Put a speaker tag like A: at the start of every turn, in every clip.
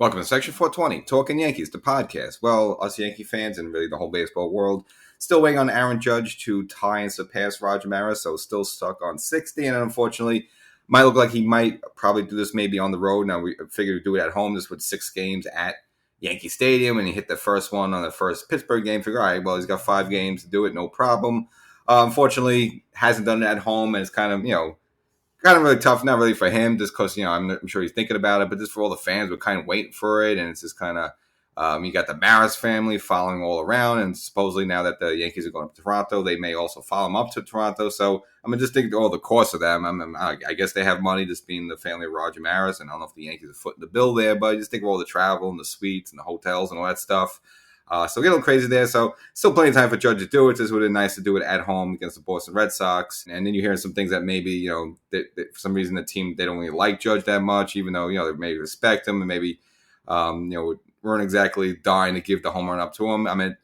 A: Welcome to Section 420, Talkin Yankees, the podcast. Well, us Yankee fans and really the whole baseball world still waiting on Aaron Judge to tie and surpass Roger Maris, so still stuck on 60, and unfortunately, might look like he might probably do this maybe on the road. Now, we figured we'd do it at home. This with 6 games at Yankee Stadium, and he hit the first one on the first Pittsburgh game. Figure, all right, well, he's got 5 games to do it, no problem. Unfortunately, hasn't done it at home, and it's kind of really tough, not really for him, just because, I'm sure he's thinking about it, but just for all the fans, we're kind of waiting for it, and it's just kind of, you got the Maris family following all around, and supposedly now that the Yankees are going up to Toronto, they may also follow them up to Toronto, so I'm just thinking all the cost of them. I guess they have money, just being the family of Roger Maris, and I don't know if the Yankees are footing the bill there, but I just think of all the travel and the suites and the hotels and all that stuff. So get a little crazy there. So still plenty of time for Judge to do it. This would have been nice to do it at home against the Boston Red Sox. And then you're hearing some things that maybe, that for some reason the team, they don't really like Judge that much, even though, they maybe respect him and maybe, weren't exactly dying to give the home run up to him. I mean,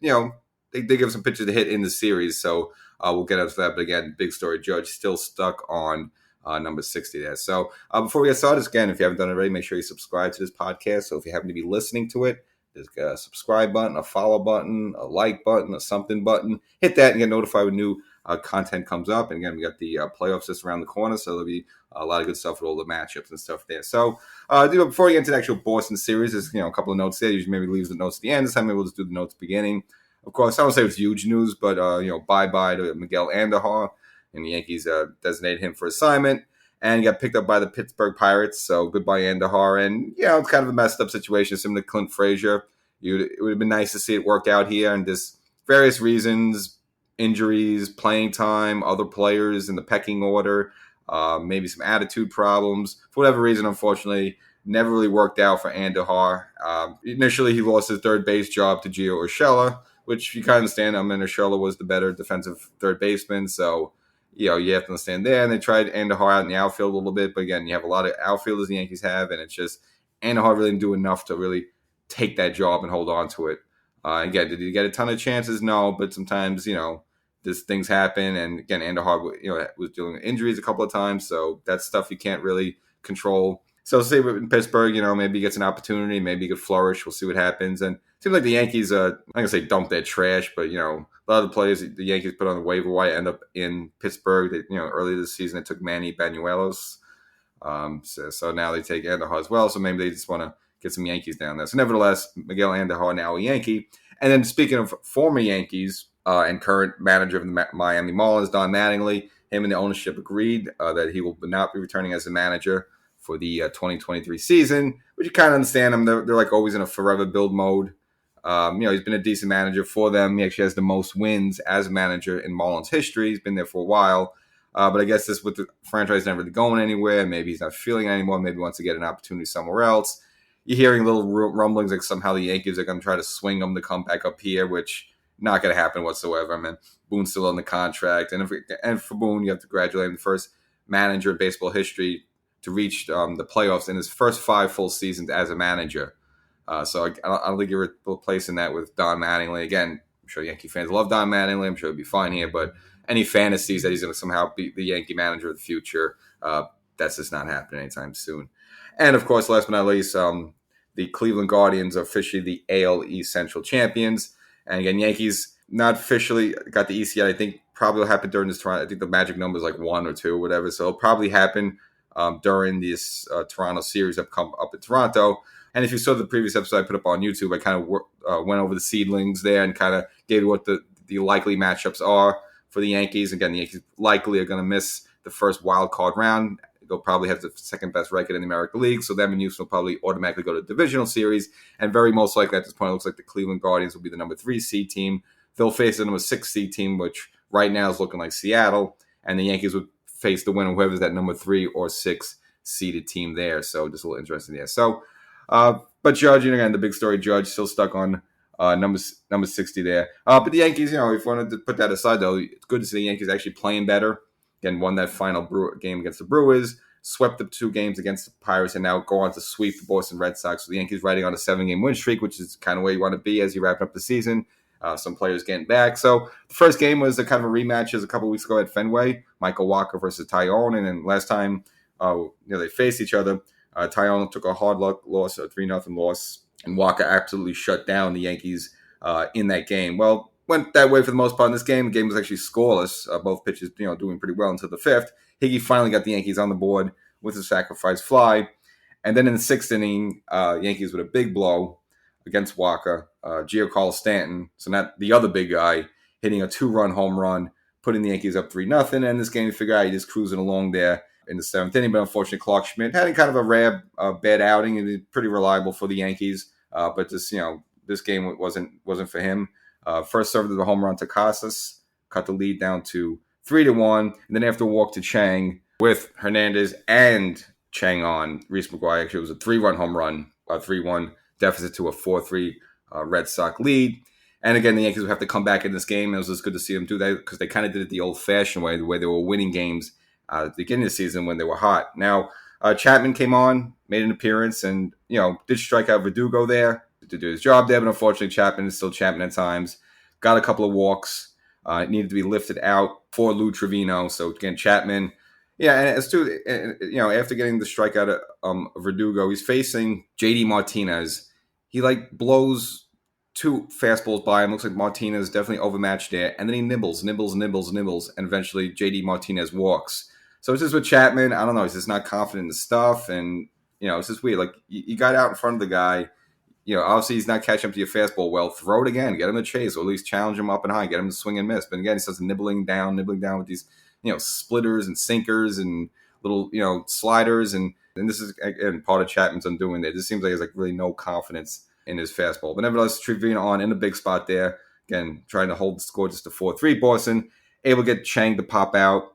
A: they give some pitches to hit in the series. So we'll get up to that. But again, big story, Judge still stuck on number 60 there. So before we get started, again, if you haven't done it already, make sure you subscribe to this podcast. So if you happen to be listening to it, there's a subscribe button, a follow button, a like button, a something button. Hit that and get notified when new content comes up. And again, we got the playoffs just around the corner, so there'll be a lot of good stuff with all the matchups and stuff there. So before we get into the actual Boston series, there's a couple of notes there. Usually maybe leaves the notes at the end. This time maybe we'll just do the notes at the beginning. Of course, I don't say it's huge news, but bye-bye to Miguel Andujar, and the Yankees designated him for assignment. And he got picked up by the Pittsburgh Pirates, so goodbye Andujar. And, it's kind of a messed up situation, similar to Clint Frazier. It would have been nice to see it work out here, and just various reasons, injuries, playing time, other players in the pecking order, maybe some attitude problems. For whatever reason, unfortunately, never really worked out for Andujar. Initially, he lost his third base job to Gio Urshela, which you kind of understand. Urshela was the better defensive third baseman, so you have to understand there. And they tried Andujar out in the outfield a little bit, but again, you have a lot of outfielders the Yankees have, and it's just Andujar really didn't do enough to really take that job and hold on to it. Again, did he get a ton of chances? No, but sometimes, these things happen. And again, Andujar, was dealing with injuries a couple of times, so that's stuff you can't really control. So say in Pittsburgh, maybe he gets an opportunity, maybe he could flourish. We'll see what happens. And it seems like the Yankees, I'm not going to say dump their trash, but, a lot of the players the Yankees put on the waiver wire end up in Pittsburgh. Earlier this season, they took Manny Banuelos. So now they take Andujar as well. So maybe they just want to get some Yankees down there. So nevertheless, Miguel Andujar now a Yankee. And then speaking of former Yankees and current manager of the Miami Marlins, Don Mattingly, him and the ownership agreed that he will not be returning as a manager for the 2023 season, which you kind of understand them. They're like always in a forever build mode. He's been a decent manager for them. He actually has the most wins as a manager in Marlins history. He's been there for a while. But I guess this with the franchise not really going anywhere. Maybe he's not feeling it anymore. Maybe he wants to get an opportunity somewhere else. You're hearing little rumblings like somehow the Yankees are going to try to swing him to come back up here, which not going to happen whatsoever. I mean, Boone's still on the contract. And for Boone, you have to congratulate him, the first manager in baseball history to reach the playoffs in his first 5 full seasons as a manager. So I don't think you're replacing that with Don Mattingly. Again, I'm sure Yankee fans love Don Mattingly. I'm sure he'll be fine here. But any fantasies that he's going to somehow be the Yankee manager of the future, that's just not happening anytime soon. And, of course, last but not least, the Cleveland Guardians are officially the AL East Central champions. And, again, Yankees not officially got the East yet. I think probably will happen during this Toronto. I think the magic number is like 1 or 2 or whatever. So it'll probably happen during this Toronto series that come up in Toronto. And if you saw the previous episode I put up on YouTube, I kind of went over the seedlings there and kind of gave you what the likely matchups are for the Yankees. Again, the Yankees likely are going to miss the first wild card round. They'll probably have the second best record in the American League, so them and Houston will probably automatically go to the divisional series. And very most likely at this point, it looks like the Cleveland Guardians will be the number 3 seed team. They'll face the number 6 seed team, which right now is looking like Seattle. And the Yankees would face the winner, whoever's that number 3 or 6 seeded team there. So just a little interesting there. So, but Judge, again, the big story, Judge still stuck on number 60 there. But the Yankees, if you wanted to put that aside, though, it's good to see the Yankees actually playing better. Again, won that final game against the Brewers, swept the 2 games against the Pirates, and now go on to sweep the Boston Red Sox. So the Yankees riding on a 7-game win streak, which is kind of where you want to be as you wrap up the season. Some players getting back. So the first game was a kind of a rematch as a couple weeks ago at Fenway. Michael Walker versus Tyone. And then last time they faced each other, Tyone took a hard luck loss, a 3-0 loss, and Walker absolutely shut down the Yankees in that game. Well, went that way for the most part in this game. The game was actually scoreless. Both pitchers, doing pretty well until the fifth. Higgy finally got the Yankees on the board with a sacrifice fly. And then in the sixth inning, Yankees with a big blow against Walker, Giancarlo Stanton, so not the other big guy, hitting a 2-run home run, putting the Yankees up 3-0. And this game, you figure out, just cruising along there in the seventh inning. But unfortunately, Clark Schmidt had kind of a rare, bad outing, and he's pretty reliable for the Yankees. But this game wasn't for him. First served the home run to Casas, cut the lead down to 3-1, and then after a walk to Chang with Hernandez and Chang on, Reese McGuire actually was a 3-run home run, a 3-1 deficit to a 4-3 Red Sox lead. And again, the Yankees would have to come back in this game. It was just good to see them do that because they kind of did it the old-fashioned way, the way they were winning games at the beginning of the season when they were hot. Now, Chapman came on, made an appearance, and did strike out Verdugo there to do his job there, but unfortunately Chapman is still Chapman at times. Got a couple of walks. Needed to be lifted out for Lou Trevino. So again, Chapman, and as to after getting the strikeout of Verdugo, he's facing JD Martinez. He blows 2 fastballs by him. Looks like Martinez definitely overmatched there, and then he nibbles, and eventually JD Martinez walks. So it's just with Chapman, I don't know, he's just not confident in the stuff, and it's just weird. You got out in front of the guy. Obviously he's not catching up to your fastball well. Throw it again, get him to chase, or at least challenge him up and high, get him to swing and miss. But again, he starts nibbling down with these, splitters and sinkers and little, sliders. And this is, again, part of Chapman's undoing there. It just seems like he has really no confidence in his fastball. But nevertheless, Trevino on in the big spot there. Again, trying to hold the score just to 4-3. Boston able to get Chang to pop out.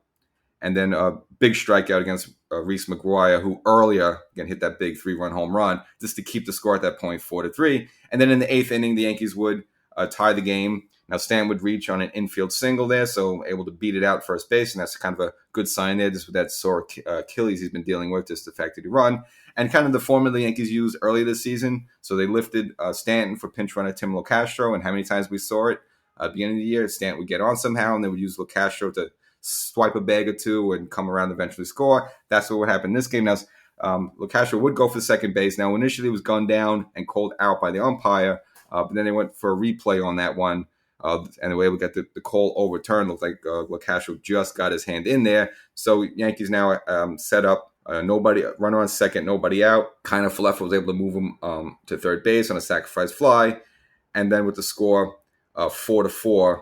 A: And then a big strikeout against Reese McGuire, who earlier, again, hit that big 3-run home run just to keep the score at that point 4-3. And then in the 8th inning, the Yankees would tie the game. Now, Stan would reach on an infield single there, so able to beat it out first base, and that's kind of a good sign there, just with that sore Achilles he's been dealing with, just the fact that he run. And kind of the formula the Yankees used earlier this season. So they lifted Stanton for pinch runner Tim LoCastro, and how many times we saw it at the beginning of the year, Stanton would get on somehow, and they would use LoCastro to swipe a bag or two and come around and eventually score. That's what would happen in this game. Now, LoCastro would go for second base. Now, initially it was gunned down and called out by the umpire, but then they went for a replay on that one, and they were able to get the call overturned. Looked like LoCastro just got his hand in there. So Yankees now set up nobody, runner on second, nobody out. Kind of Falefa was able to move him to third base on a sacrifice fly. And then with the score 4-4,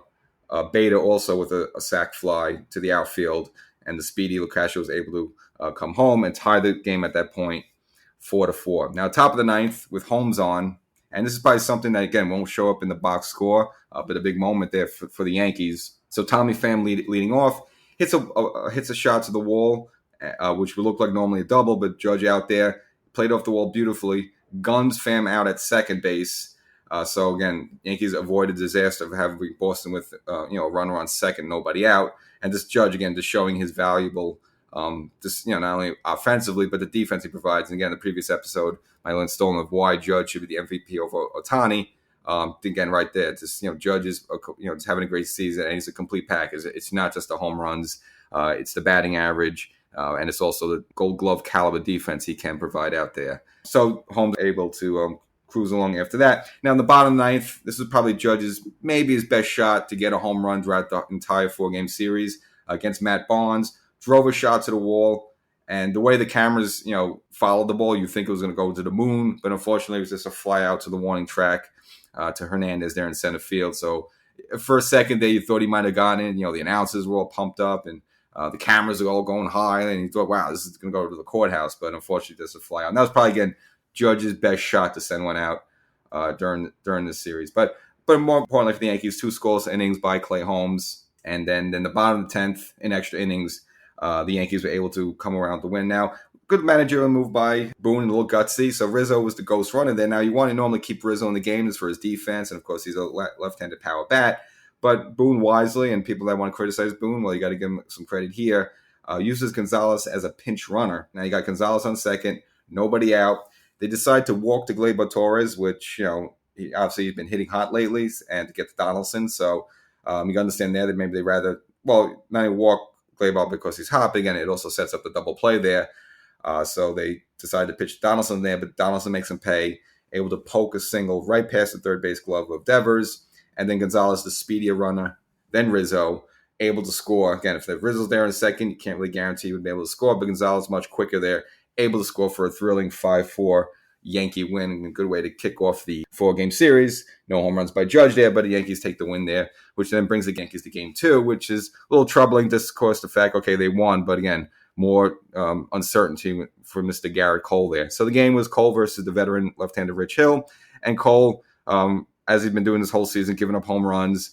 A: Beta also with a sac fly to the outfield, and the speedy LoCastro was able to come home and tie the game at that point 4-4. Now, top of the ninth with Holmes on, and this is probably something that, again, won't show up in the box score, but a big moment there for the Yankees. So Tommy Pham leading off, hits a shot to the wall, which would look like normally a double, but Judge out there, played off the wall beautifully, guns Pham out at second base. So again, Yankees avoided disaster of having Boston with a runner on second, nobody out, and this Judge again just showing his valuable, not only offensively but the defense he provides. And again, the previous episode, Mylan Stolen of why Judge should be the MVP over Ohtani. Again, right there, just Judge is just having a great season, and he's a complete package. It's not just the home runs, it's the batting average, and it's also the Gold Glove caliber defense he can provide out there. So Holmes able to cruise along after that. Now, in the bottom ninth, this is probably Judge's maybe his best shot to get a home run throughout the entire 4-game series against Matt Barnes. Drove a shot to the wall, and the way the cameras, followed the ball, you think it was going to go to the moon, but unfortunately, it was just a fly out to the warning track to Hernandez there in center field. So for a second there, you thought he might have gotten in. The announcers were all pumped up, and the cameras are all going high, and you thought, wow, this is going to go to the courthouse, but unfortunately, just a fly out. And that was probably, again, Judge's best shot to send one out during this series. But more importantly for the Yankees, 2 scoreless innings by Clay Holmes. And then the bottom of the 10th, in extra innings, the Yankees were able to come around to win. Now, good managerial move by Boone, a little gutsy. So Rizzo was the ghost runner there. Now, you want to normally keep Rizzo in the game just for his defense. And, of course, he's a left-handed power bat. But Boone wisely, and people that want to criticize Boone, well, you got to give him some credit here, uses Gonzalez as a pinch runner. Now, you got Gonzalez on second, nobody out. They decide to walk to Gleyber Torres, which, obviously he's been hitting hot lately, and to get to Donaldson. So you can understand there that maybe they rather, not even walk Gleyber because he's hot, but again, it also sets up the double play there. So they decided to pitch Donaldson there, but Donaldson makes him pay, able to poke a single right past the third base glove of Devers, and then Gonzalez, the speedier runner, then Rizzo, able to score. Again, if Rizzo's there in a second, you can't really guarantee he would be able to score, but Gonzalez much quicker there, able to score for a thrilling 5-4 Yankee win. A good way to kick off the 4-game series. No home runs by Judge there, but the Yankees take the win there, which then brings the Yankees to game 2, which is a little troubling just because the fact, okay, they won, but again, more uncertainty for Mr. Garrett Cole there. So the game was Cole versus the veteran left-hander Rich Hill, and Cole, as he's been doing this whole season, giving up home runs.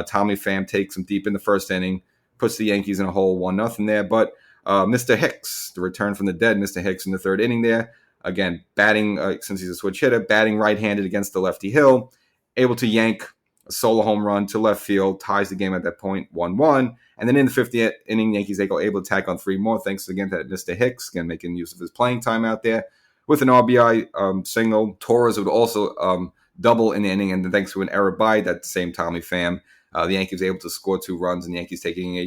A: Tommy Pham takes him deep in the first inning, puts the Yankees in a hole 1-0 there. But Mr. Hicks, the return from the dead, Mr. Hicks in the third inning there, again, batting, since he's a switch hitter, batting right-handed against the lefty Hill, able to yank a solo home run to left field, ties the game at that point, 1-1. And then in the 50th inning, Yankees able to tack on 3 more, thanks again to Mr. Hicks, again, making use of his playing time out there. With an RBI single, Torres would also double in the inning, and thanks to an error by that same Tommy Pham, the Yankees able to score 2 runs, and the Yankees taking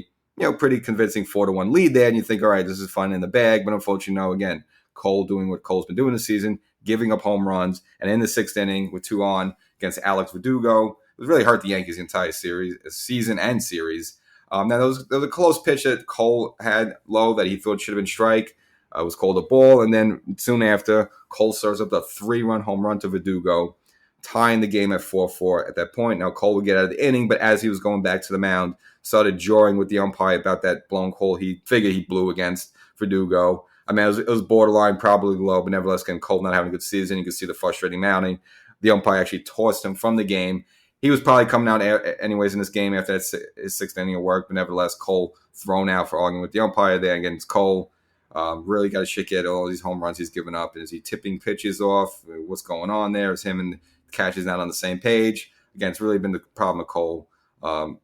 A: a pretty convincing 4-1 lead there. And you think, all right, this is fun in the bag, but unfortunately, no. Again, Cole doing what Cole's been doing this season, giving up home runs, and in the 6th inning with 2 on against Alex Verdugo, it was really hurt the Yankees' entire season and series. Now there was a close pitch that Cole had low that he thought should have been strike. It was called a ball, and then soon after, Cole serves up a 3-run home run to Verdugo, tying the game at 4-4 at that point. Now, Cole would get out of the inning, but as he was going back to the mound, started jawing with the umpire about that blown call he figured he blew against Verdugo. I mean, it was borderline, probably low, but nevertheless, again, Cole not having a good season. You could see the frustrating mounting. The umpire actually tossed him from the game. He was probably coming out anyways in this game after his 6th inning of work, but nevertheless, Cole thrown out for arguing with the umpire there. Again, it's Cole. Really got to shake at all these home runs he's given up. Is he tipping pitches off? What's going on there? Is him and catches not on the same page? Again, it's really been the problem of Cole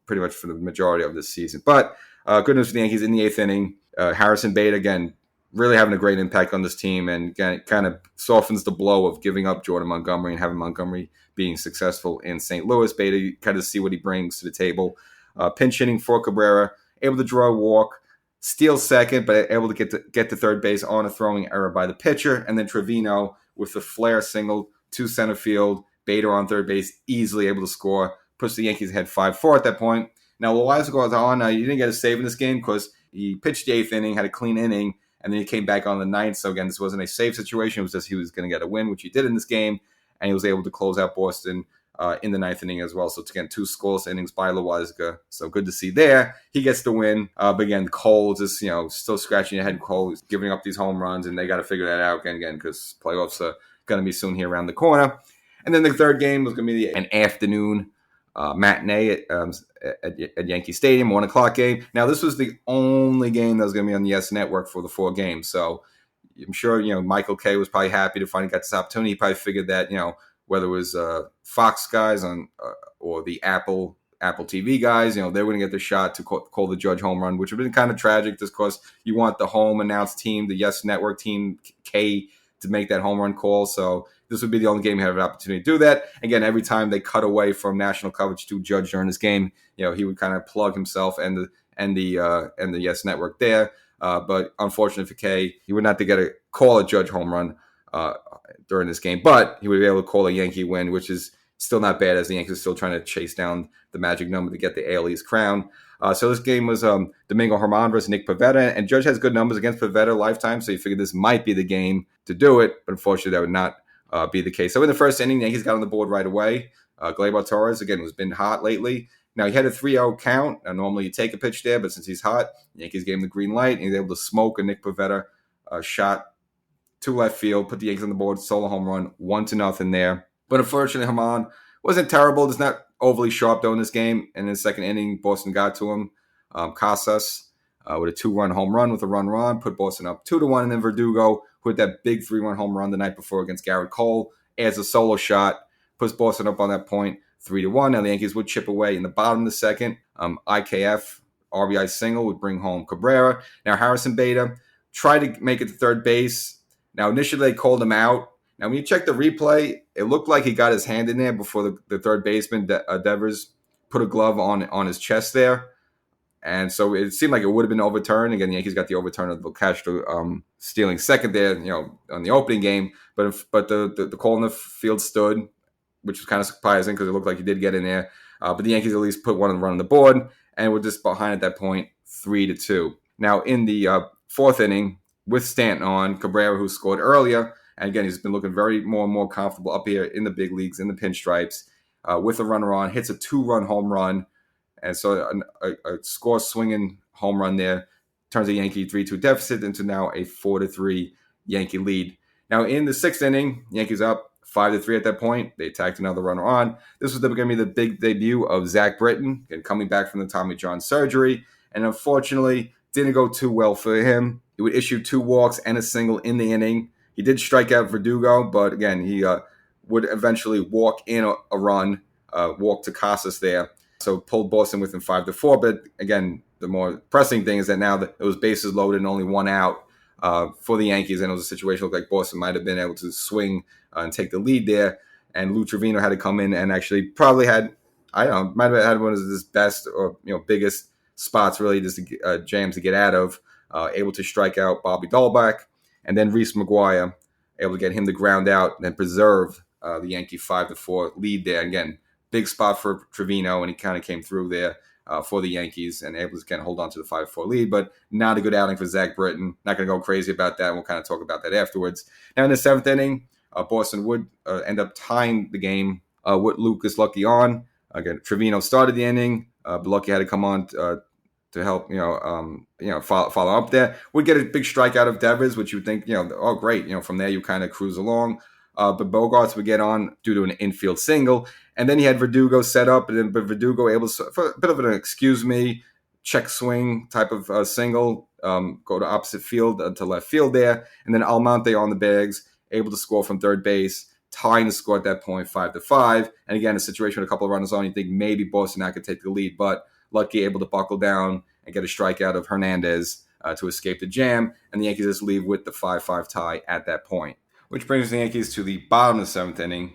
A: pretty much for the majority of this season. But good news for the Yankees in the 8th inning. Harrison Bader, again, really having a great impact on this team, and again, it kind of softens the blow of giving up Jordan Montgomery and having Montgomery being successful in St. Louis. Bader, you kind of see what he brings to the table. Pinch hitting for Cabrera, able to draw a walk, steal second, but able to get to third base on a throwing error by the pitcher. And then Trevino with the flare single to center field. Bader on third base, easily able to score. Puts the Yankees ahead 5-4 at that point. Now, Loaiza goes on. You didn't get a save in this game because he pitched the 8th inning, had a clean inning, and then he came back on the 9th. So, again, this wasn't a save situation. It was just he was going to get a win, which he did in this game. And he was able to close out Boston in the 9th inning as well. So, it's, again, 2 scoreless innings by Loaiza. So, good to see there. He gets the win. But, again, Cole just, still scratching your head. Cole is giving up these home runs, and they got to figure that out again because playoffs are going to be soon here around the corner. And then the third game was going to be an afternoon matinee at Yankee Stadium, 1 o'clock game. Now, this was the only game that was going to be on the YES Network for the 4 games. So I'm sure, Michael Kay was probably happy to finally get this opportunity. He probably figured that, whether it was Fox guys or the Apple TV guys, they were going to get the shot to call the Judge home run, which would have been kind of tragic just because you want the home announced team, the YES Network team, K, to make that home run call. So this would be the only game he had an opportunity to do that. Again, every time they cut away from national coverage to Judge during this game, he would kind of plug himself and the YES Network there. But unfortunately for Kay, he would not get a call a Judge home run during this game, but he would be able to call a Yankee win, which is still not bad as the Yankees are still trying to chase down the magic number to get the AL East crown. So this game was Domingo Germán versus Nick Pivetta, and Judge has good numbers against Pivetta lifetime, so you figured this might be the game to do it, but unfortunately that would not be the case. So in the first inning, the Yankees got on the board right away. Gleyber Torres, again, has been hot lately. Now, he had a 3-0 count. Normally you take a pitch there, but since he's hot, the Yankees gave him the green light, and he was able to smoke a Nick Pivetta shot to left field, put the Yankees on the board, solo home run, 1-0 there. But unfortunately, Germán wasn't terrible. Just not overly sharp, though, in this game. And in the second inning, Boston got to him. Casas with a 2-run home run with a run, put Boston up 2-1. And then Verdugo, who had that big 3-run home run the night before against Garrett Cole, adds a solo shot, puts Boston up on that point, 3-1. Now the Yankees would chip away in the bottom of the second. IKF, RBI single, would bring home Cabrera. Now Harrison Bader tried to make it to third base. Now initially they called him out. Now when you check the replay, it looked like he got his hand in there before the third baseman, Devers, put a glove on his chest there. And so it seemed like it would have been overturned. Again, the Yankees got the overturn of Castro stealing second there, on the opening game. But the call in the field stood, which was kind of surprising because it looked like he did get in there. But the Yankees at least put one run on the board, and were just behind at that point, 3-2. Now in the fourth inning, with Stanton on, Cabrera, who scored earlier, and again he's been looking very more and more comfortable up here in the big leagues, in the pinstripes, with a runner on, hits a 2-run home run. And so a score swinging home run there turns a Yankee 3-2 deficit into now a 4-3 Yankee lead. Now in the sixth inning, Yankees up 5-3 at that point. They tacked another runner on. This was going to be the big debut of Zach Britton, again, coming back from the Tommy John surgery. And unfortunately, didn't go too well for him. He would issue 2 walks and a single in the inning. He did strike out Verdugo, but again, he would eventually walk in a run, walk to Casas there. So pulled Boston within 5-4. But again, the more pressing thing is that now it was bases loaded and only 1 out for the Yankees. And it was a situation that looked like Boston might have been able to swing and take the lead there. And Lou Trevino had to come in and actually probably had, might have had one of his best or biggest spots really, just jams to get out of. Able to strike out Bobby Dahlbeck. And then Reese McGuire, able to get him to ground out and preserve the Yankee 5-4 lead there. Again, big spot for Trevino, and he kind of came through there for the Yankees and able to kind of hold on to the 5-4 lead, but not a good outing for Zach Britton. Not going to go crazy about that. We'll kind of talk about that afterwards. Now in the seventh inning, Boston would end up tying the game with Lucas Lucky on. Again, Trevino started the inning, but Lucky had to come on to help, follow up there. Would get a big strike out of Devers, which you would think, oh, great. From there, you kind of cruise along. But Bogarts would get on due to an infield single. And then he had Verdugo set up, but Verdugo able to, for a bit of an excuse me, check swing type of single, go to opposite field to left field there. And then Almonte on the bags, able to score from third base, tying the score at that point, 5-5. And again, a situation with a couple of runners on, you think maybe Boston now could take the lead, but Lucky able to buckle down and get a strikeout of Hernandez to escape the jam. And the Yankees just leave with the 5-5 tie at that point, which brings the Yankees to the bottom of the seventh inning.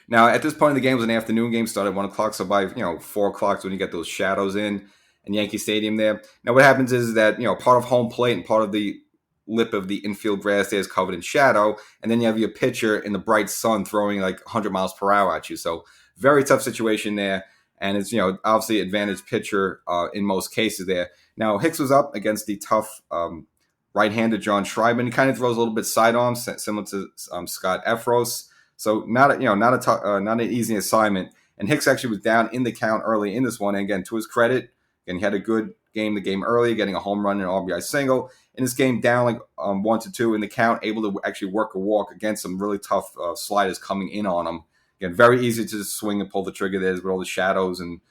A: Now, at this point in the game, it was an afternoon game, started at 1 o'clock, so by 4 o'clock when you get those shadows in Yankee Stadium there. Now, what happens is that part of home plate and part of the lip of the infield grass there is covered in shadow, and then you have your pitcher in the bright sun throwing like 100 miles per hour at you. So very tough situation there, and it's obviously advantage pitcher in most cases there. Now, Hicks was up against the tough right-handed John Schreiber. He kind of throws a little bit sidearm, similar to Scott Efros. So not an easy assignment. And Hicks actually was down in the count early in this one. And again, to his credit, he had a good game the game early, getting a home run and an RBI single. In this game, down like 1-2 in the count, able to actually work a walk against some really tough sliders coming in on him. Again, very easy to just swing and pull the trigger there with all the shadows and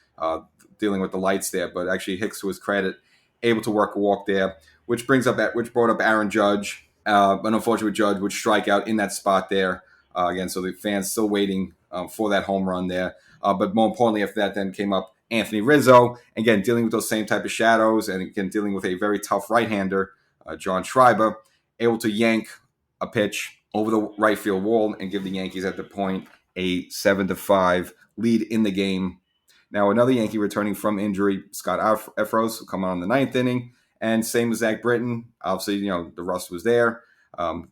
A: dealing with the lights there. But actually, Hicks, to his credit, able to work a walk there, which brought up Aaron Judge. But unfortunately, Judge would strike out in that spot there. Again, so the fans still waiting for that home run there. But more importantly, after that, then came up Anthony Rizzo. Again, dealing with those same type of shadows, and again, dealing with a very tough right-hander, John Schreiber, able to yank a pitch over the right field wall and give the Yankees at the point a 7-5 lead in the game. Now, another Yankee returning from injury, Scott Efros, will come on in the ninth inning. And same as Zach Britton. Obviously, the rust was there.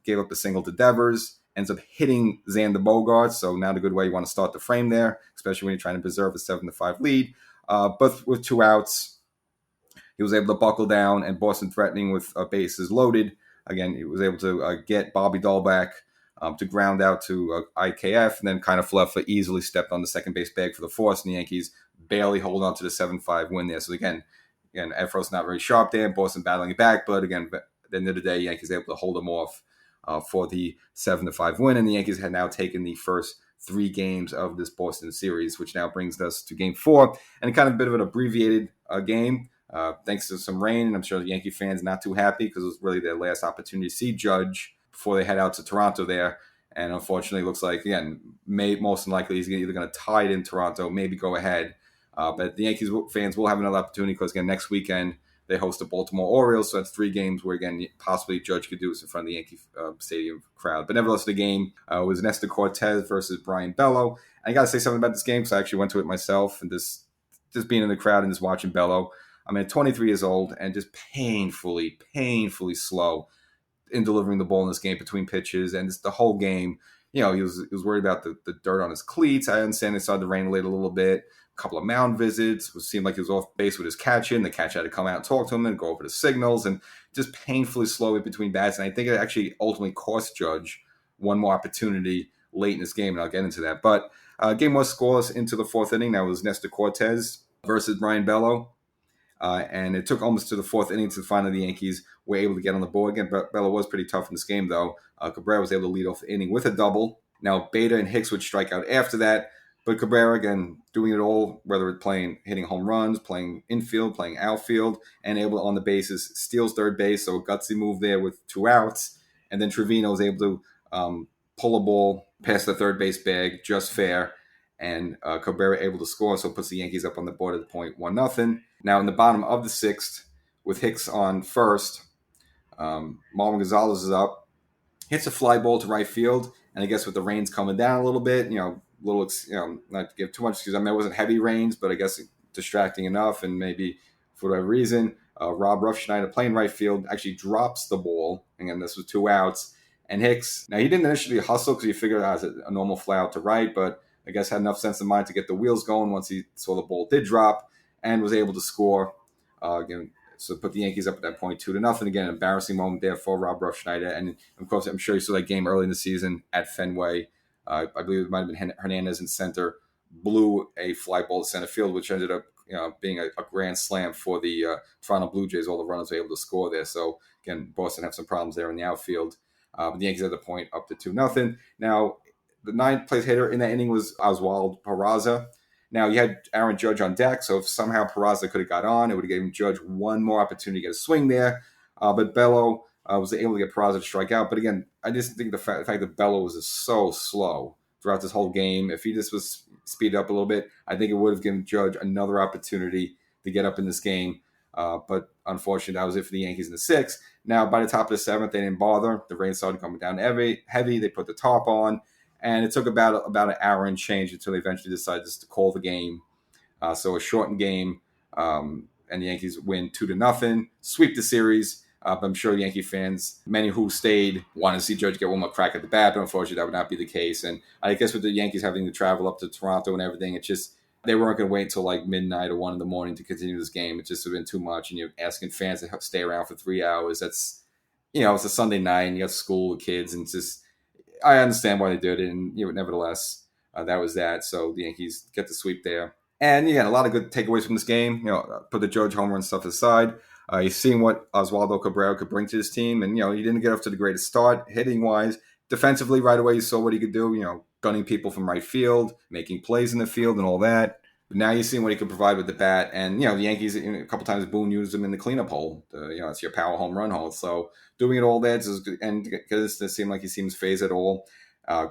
A: Gave up a single to Devers. Ends up hitting Xander Bogaerts. So not a good way you want to start the frame there, especially when you're trying to preserve a 7-5 lead. But with 2 outs, he was able to buckle down, and Boston threatening with bases loaded. Again, he was able to get Bobby Dahlbeck to ground out to IKF, and then kind of Fluffer easily stepped on the second base bag for the force, and the Yankees barely hold on to the 7-5 win there. So again, Efros not very sharp there, Boston battling it back, but again, at the end of the day, Yankees able to hold them off for the 7-5 win, and the Yankees had now taken the first 3 games of this Boston series, which now brings us to Game 4, and kind of a bit of an abbreviated game, thanks to some rain, and I'm sure the Yankee fans not too happy because it was really their last opportunity to see Judge before they head out to Toronto there, and unfortunately, it looks like, again, most likely he's either going to tie it in Toronto, maybe go ahead, but the Yankees fans will have another opportunity because, again, next weekend, they host the Baltimore Orioles, so that's 3 games where, again, possibly Judge could do this in front of the Yankee Stadium crowd. But nevertheless, the game was Nestor Cortez versus Brian Bello. And I got to say something about this game because I actually went to it myself, and just being in the crowd and just watching Bello. I mean, 23 years old and just painfully slow in delivering the ball in this game between pitches, and just the whole game. He was worried about the dirt on his cleats. I understand it started to rain late a little bit. A couple of mound visits. It seemed like he was off base with his catch in. The catch had to come out and talk to him and go over the signals, and just painfully slow in between bats. And I think it actually ultimately cost Judge one more opportunity late in this game, and I'll get into that. But game was scoreless into the fourth inning. That was Nestor Cortez versus Brian Bello. And it took almost to the fourth inning to finally the Yankees were able to get on the board again. Bello was pretty tough in this game, though. Cabrera was able to lead off the inning with a double. Now, Beta and Hicks would strike out after that. But Cabrera, again, doing it all, whether it's hitting home runs, playing infield, playing outfield, and able to, on the bases, steals third base. So a gutsy move there with 2 outs. And then Trevino was able to pull a ball past the third base bag, just fair. And Cabrera able to score, so it puts the Yankees up on the board at the point 1-0. Now, in the bottom of the sixth, with Hicks on first, Marwin Gonzalez is up, hits a fly ball to right field, and I guess with the rains coming down a little bit, not to give too much excuse. I mean, it wasn't heavy rains, but I guess distracting enough, and maybe for whatever reason, Rob Ruffschneider playing right field actually drops the ball. Again, this was 2 outs, and Hicks, now he didn't initially hustle because he figured out a normal fly out to right, but I guess had enough sense of mind to get the wheels going once he saw the ball did drop, and was able to score. Again, so put the Yankees up at that point 2-0. Again, embarrassing moment there for Rob Ruffschneider. And of course, I'm sure you saw that game early in the season at Fenway. I believe it might have been Hernandez in center, blew a fly ball to center field, which ended up being a grand slam for the Toronto Blue Jays. All the runners were able to score there. So again, Boston have some problems there in the outfield. But the Yankees at the point up to 2-0. Now, the 9th place hitter in that inning was Oswald Peraza. Now, you had Aaron Judge on deck, so if somehow Peraza could have got on, it would have given Judge one more opportunity to get a swing there. But Bello was able to get Peraza to strike out. But again, I just think the fact that Bello was just so slow throughout this whole game, if he just was speeded up a little bit, I think it would have given Judge another opportunity to get up in this game. But unfortunately, that was it for the Yankees in the 6th. Now, by the top of the 7th, they didn't bother. The rain started coming down heavy. They put the tarp on. And it took about an hour and change until they eventually decided just to call the game. So a shortened game, and the Yankees win 2-0, sweep the series. But I'm sure Yankee fans, many who stayed, wanted to see Judge get one more crack at the bat, but unfortunately that would not be the case. And I guess with the Yankees having to travel up to Toronto and everything, it's just they weren't going to wait until like midnight or 1 a.m. to continue this game. It just would have been too much, and you're asking fans to stay around for 3 hours. That's it's a Sunday night, and you got school with kids, and it's just. I understand why they did it, and nevertheless, that was that. So the Yankees get the sweep there. And a lot of good takeaways from this game. Put the Judge home run stuff aside. You've seen what Oswaldo Cabrera could bring to this team, and he didn't get off to the greatest start hitting wise. Defensively, right away, you saw what he could do. Gunning people from right field, making plays in the field, and all that. But now you've seen what he could provide with the bat, and the Yankees a couple times Boone used him in the cleanup hole. It's your power home run hole. So doing it all there, and because it seemed like he seems phased at all.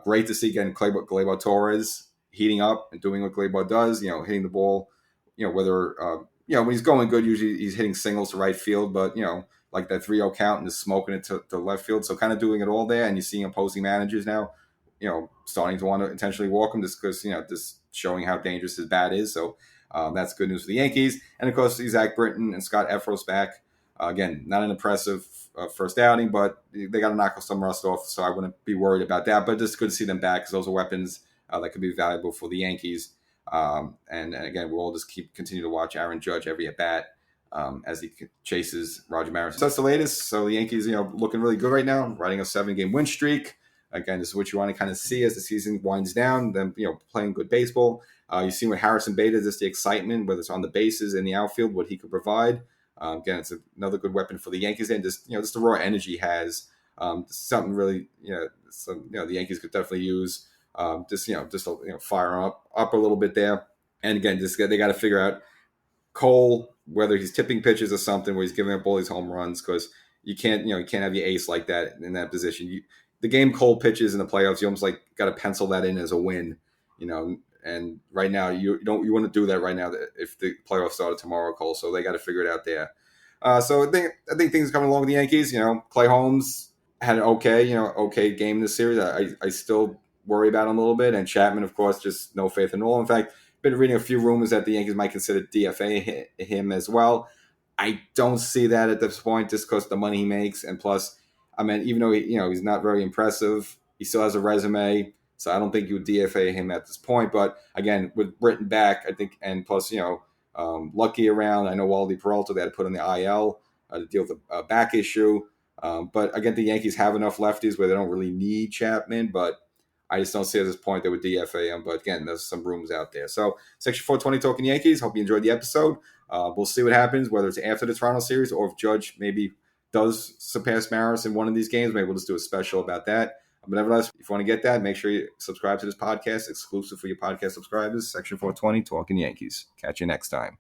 A: Great to see again Gleyber Torres heating up and doing what Gleyber does. Hitting the ball. Whether when he's going good, usually he's hitting singles to right field, but like that 3-0 count and just smoking it to left field. So kind of doing it all there, and you're seeing opposing managers now. Starting to want to intentionally walk him just because, just showing how dangerous his bat is. So that's good news for the Yankees. And, of course, Zach Britton and Scott Efros back. Again, not an impressive first outing, but they got to knock some rust off, so I wouldn't be worried about that. But just good to see them back because those are weapons that could be valuable for the Yankees. And again, we'll just continue to watch Aaron Judge every at-bat as he chases Roger Maris. So that's the latest. So the Yankees, looking really good right now, riding a 7-game win streak. Again, this is what you want to kind of see as the season winds down, them playing good baseball. You've seen with Harrison Bader, just the excitement, whether it's on the bases in the outfield, what he could provide. Again, it's another good weapon for the Yankees, and just the raw energy he has something really the Yankees could definitely use. Just fire up a little bit there, and again, they got to figure out Cole, whether he's tipping pitches or something where he's giving up all these home runs, because you can't have your ace like that in that position. The game Cole pitches in the playoffs, you almost got to pencil that in as a win, and right now you wouldn't do that right now if the playoffs started tomorrow, Cole. So they got to figure it out there. So I think things are coming along with the Yankees. Clay Holmes had an okay game in this series. I still worry about him a little bit, and Chapman, of course, just no faith in all. In fact, been reading a few rumors that the Yankees might consider DFA him as well. I don't see that at this point, just because the money he makes, and plus, I mean, even though he's not very impressive, he still has a resume. So I don't think you would DFA him at this point. But again, with Britton back, I think, and plus, Lucky around. I know Waldy Peralta, they had to put on the IL to deal with a back issue. But again, the Yankees have enough lefties where they don't really need Chapman. But I just don't see at this point they would DFA him. But again, there's some rooms out there. So Section 420 Talking Yankees. Hope you enjoyed the episode. We'll see what happens, whether it's after the Toronto series or if Judge maybe does surpass Maris in one of these games. Maybe we'll just do a special about that. But nevertheless, if you want to get that, make sure you subscribe to this podcast, exclusive for your podcast subscribers. Section 420, Talking Yankees. Catch you next time.